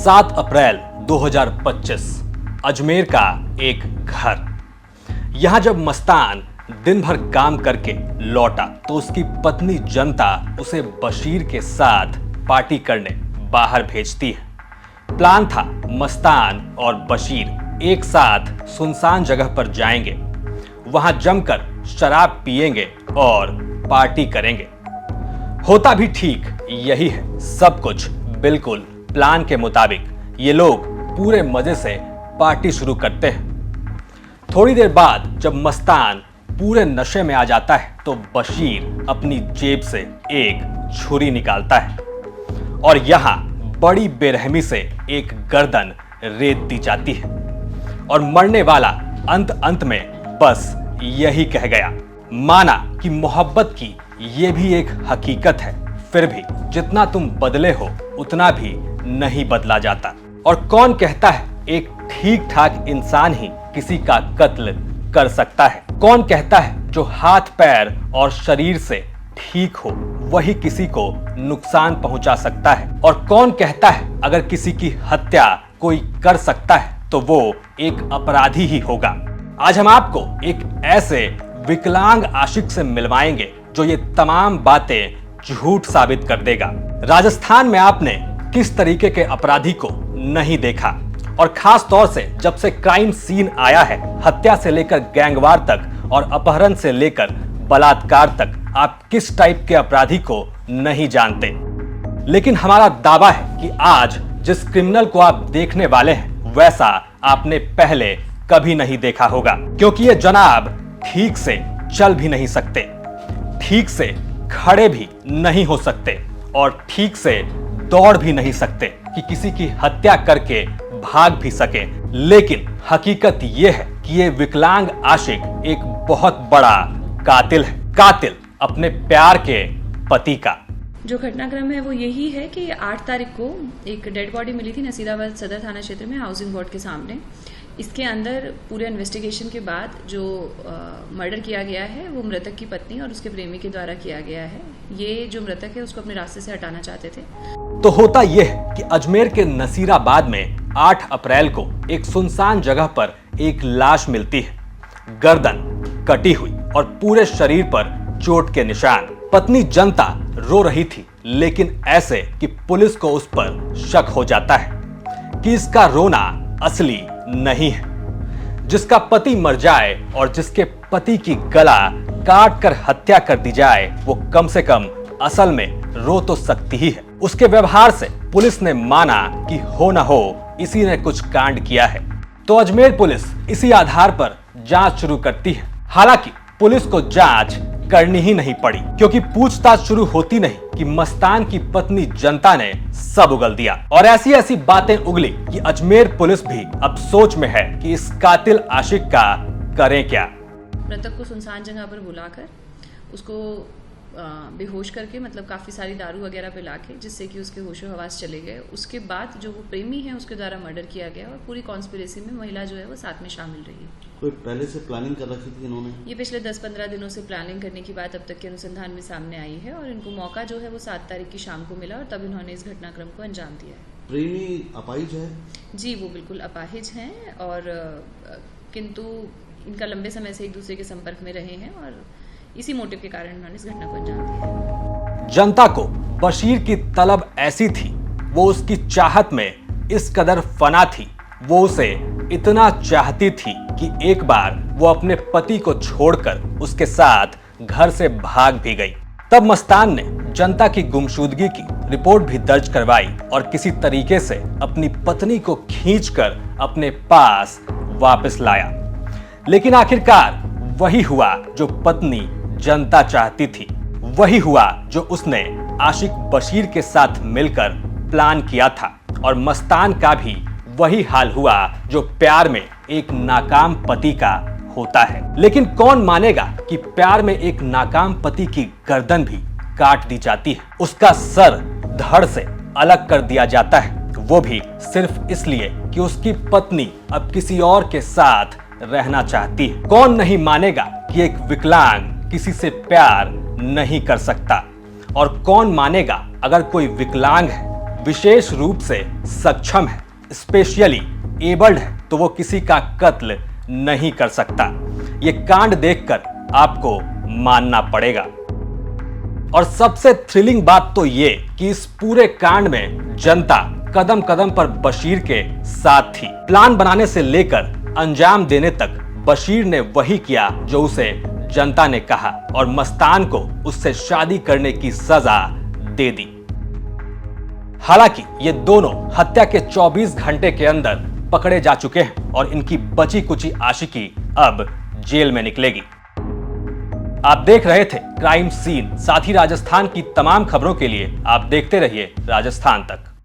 7 अप्रैल 2025 अजमेर का एक घर। यहां जब मस्तान दिन भर काम करके लौटा तो उसकी पत्नी जनता उसे बशीर के साथ पार्टी करने बाहर भेजती है। प्लान था मस्तान और बशीर एक साथ सुनसान जगह पर जाएंगे, वहां जमकर शराब पिएंगे और पार्टी करेंगे। होता भी ठीक यही है, सब कुछ बिल्कुल प्लान के मुताबिक ये लोग पूरे मजे से पार्टी शुरू करते हैं। थोड़ी देर बाद जब मस्तान पूरे नशे में आ जाता है तो बशीर अपनी जेब से एक छुरी निकालता है और यहां बड़ी बेरहमी से एक गर्दन रेत दी जाती है और मरने वाला अंत में बस यही कह गया। माना कि मोहब्बत की ये भी एक हकीकत है, फिर भी जितना तुम बदले हो उतना भी नहीं बदला जाता। और कौन कहता है एक ठीक ठाक इंसान ही किसी का कत्ल कर सकता है? कौन कहता है जो हाथ पैर और शरीर से ठीक हो वही किसी को नुकसान पहुंचा सकता है? और कौन कहता है अगर किसी की हत्या कोई कर सकता है तो वो एक अपराधी ही होगा? आज हम आपको एक ऐसे विकलांग आशिक से मिलवाएंगे जो ये तमाम बातें झूठ साबित कर देगा। राजस्थान में आपने किस तरीके के अपराधी को नहीं देखा, और खास तौर से जब से क्राइम सीन आया है, हत्या से लेकर गैंगवार तक और अपहरण से लेकर बलात्कार तक आप किस टाइप के अपराधी को नहीं जानते। लेकिन हमारा दावा है कि आज जिस क्रिमिनल को आप देखने वाले हैं वैसा आपने पहले कभी नहीं देखा होगा, क्योंकि ये जनाब ठीक से चल भी नहीं सकते, ठीक से खड़े भी नहीं हो सकते और ठीक से दौड़ भी नहीं सकते कि किसी की हत्या करके भाग भी सके। लेकिन हकीकत यह है कि ये विकलांग आशिक एक बहुत बड़ा कातिल है, कातिल अपने प्यार के पति का। जो घटनाक्रम है वो यही है कि 8 तारीख को एक डेड बॉडी मिली थी नसीराबाद सदर थाना क्षेत्र में हाउसिंग बोर्ड के सामने। इसके अंदर पूरे इन्वेस्टिगेशन के बाद जो मर्डर किया गया है वो मृतक की पत्नी और उसके प्रेमी के द्वारा किया गया है। ये जो मृतक है उसको अपने रास्ते से हटाना चाहते थे। तो होता यह है कि अजमेर के नसीराबाद में 8 अप्रैल को एक सुनसान जगह पर एक लाश मिलती है, गर्दन कटी हुई और पूरे शरीर पर चोट के निशान। पत्नी जनता रो रही थी, लेकिन ऐसे कि पुलिस को उस पर शक हो जाता है कि इसका रोना असली नहीं है। जिसका पति मर जाए और जिसके पति की गला काट कर हत्या कर दी जाए वो कम से कम असल में रो तो सकती ही है। उसके व्यवहार से पुलिस ने माना कि हो ना हो इसी ने कुछ कांड किया है। तो अजमेर पुलिस इसी आधार पर जांच शुरू करती है। हालांकि पुलिस को जांच करनी ही नहीं पड़ी, क्योंकि पूछताछ शुरू होती नहीं कि मस्तान की पत्नी जनता ने सब उगल दिया और ऐसी ऐसी बातें उगली कि अजमेर पुलिस भी अब सोच में है कि इस कातिल आशिक का करें क्या। मृतक को सुनसान जगह पर बुलाकर उसको बेहोश करके, मतलब काफी सारी दारू वगैरह पिला के, जिससे कि उसके होशो हवास चले गए। उसके बाद जो वो प्रेमी है उसके द्वारा मर्डर किया गया और पूरी कॉन्स्पिरेसी में महिला जो है वो साथ में शामिल रही है। कोई पहले से प्लानिंग कर रखी थी इन्होंने? ये पिछले 10-15 दिनों से प्लानिंग करने की बात अब तक के अनुसंधान में सामने आई है और इनको मौका जो है वो 7 तारीख की शाम को मिला और तब इन्होंने इस घटनाक्रम को अंजाम दिया है। प्रेमी अपाहिज है? जी, वो बिल्कुल अपाहिज हैं और किंतु इनका लंबे समय से एक दूसरे के संपर्क में रहे हैं और इसी मोटिव के कारण उन्होंने इस घटना को अंजाम दिया। जनता को बशीर की तलब ऐसी थी, वो उसकी चाहत में इस कदर फना थी, वो उसे इतना चाहती थी कि एक बार वो अपने पति को छोड़कर उसके साथ घर से भाग भी गई। तब मस्तान ने जनता की गुमशुदगी की रिपोर्ट भी दर्ज करवाई और किसी तरीके से अपनी पत्नी को खींचकर अपने पास वापस लाया। लेकिन आखिरकार वही हुआ जो पत्नी जनता चाहती थी, वही हुआ जो उसने आशिक बशीर के साथ मिलकर प्लान किया था और मस्तान का भी वही हाल हुआ जो प्यार में एक नाकाम पति का होता है। लेकिन कौन मानेगा कि प्यार में एक नाकाम पति की गर्दन भी काट दी जाती है, उसका सर धड़ से अलग कर दिया जाता है, वो भी सिर्फ इसलिए कि उसकी पत्नी अब किसी और के साथ रहना चाहती है। कौन नहीं मानेगा कि एक विकलांग किसी से प्यार नहीं कर सकता, और कौन मानेगा अगर कोई विकलांग है विशेष रूप से सक्षम है, स्पेशली एबल्ड है, तो वो किसी का कत्ल नहीं कर सकता। ये कांड देखकर आपको मानना पड़ेगा। और सबसे थ्रिलिंग बात तो ये कि इस पूरे कांड में जनता कदम कदम पर बशीर के साथ थी। प्लान बनाने से लेकर अंजाम देने तक बशीर ने वही किया जो उसे जनता ने कहा और मस्तान को उससे शादी करने की सजा दे दी। हालांकि ये दोनों हत्या के 24 घंटे के अंदर पकड़े जा चुके हैं और इनकी बची कुची आशिकी अब जेल में निकलेगी। आप देख रहे थे क्राइम सीन। साथ ही राजस्थान की तमाम खबरों के लिए आप देखते रहिए राजस्थान तक।